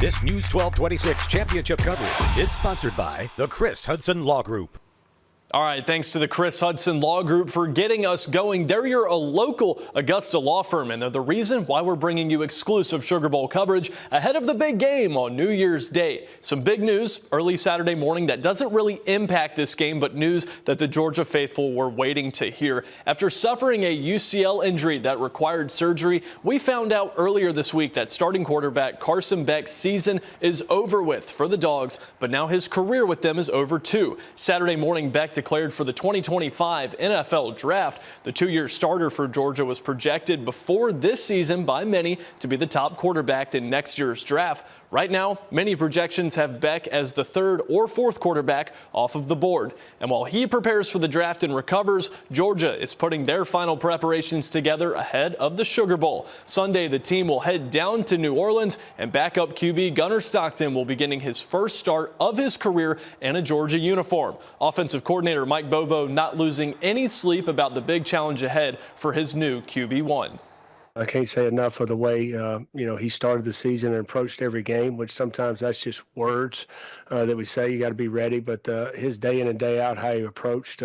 This News 1226 championship coverage is sponsored by the Chris Hudson Law Group. All right, thanks to the Chris Hudson Law Group for getting us going. They're a local Augusta law firm, and they're the reason why we're bringing you exclusive Sugar Bowl coverage ahead of the big game on New Year's Day. Some big news early Saturday morning that doesn't really impact this game, but news that the Georgia faithful were waiting to hear. After suffering a UCL injury that required surgery, we found out earlier this week that starting quarterback Carson Beck's season is over with for the Dogs, but now his career with them is over too. Saturday morning, Beck declared for the 2025 NFL Draft. The two-year starter for Georgia was projected before this season by many to be the top quarterback in next year's draft. Right now, many projections have Beck as the third or fourth quarterback off of the board. And while he prepares for the draft and recovers, Georgia is putting their final preparations together ahead of the Sugar Bowl. Sunday, the team will head down to New Orleans, and backup QB Gunnar Stockton will be getting his first start of his career in a Georgia uniform. Offensive coordinator Mike Bobo not losing any sleep about the big challenge ahead for his new QB1. I can't say enough of the way, he started the season and approached every game, which sometimes that's just words that we say you got to be ready. But his day in and day out, how he approached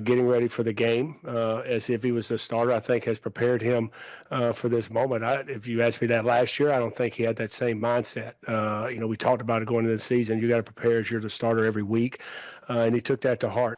getting ready for the game as if he was the starter, I think has prepared him for this moment. If you asked me that last year, I don't think he had that same mindset. We talked about it going into the season. You got to prepare as you're the starter every week. And he took that to heart.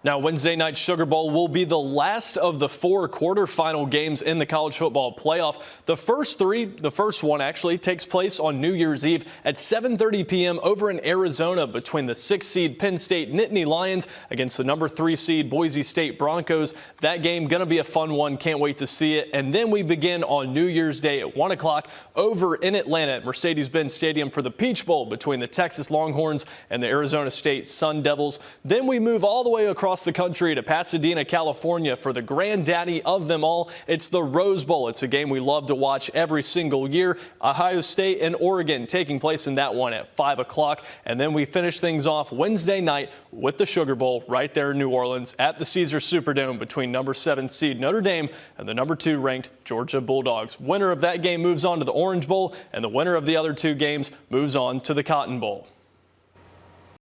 Now, Wednesday night Sugar Bowl will be the last of the 4 quarterfinal games in the college football playoff. The first one actually takes place on New Year's Eve at 7:30 p.m. over in Arizona between the 6th seed Penn State Nittany Lions against the number 3 seed Boise State Broncos. That game going to be a fun one. Can't wait to see it. And then we begin on New Year's Day at 1 o'clock over in Atlanta at Mercedes-Benz Stadium for the Peach Bowl between the Texas Longhorns and the Arizona State Sun Devils. Then we move all the way across the country to Pasadena, California for the granddaddy of them all. It's the Rose Bowl. It's a game we love to watch every single year. Ohio State and Oregon taking place in that one at 5 o'clock. And then we finish things off Wednesday night with the Sugar Bowl right there in New Orleans at the Caesars Superdome between number 7 seed Notre Dame and the number 2 ranked Georgia Bulldogs. Winner of that game moves on to the Orange Bowl, and the winner of the other 2 games moves on to the Cotton Bowl.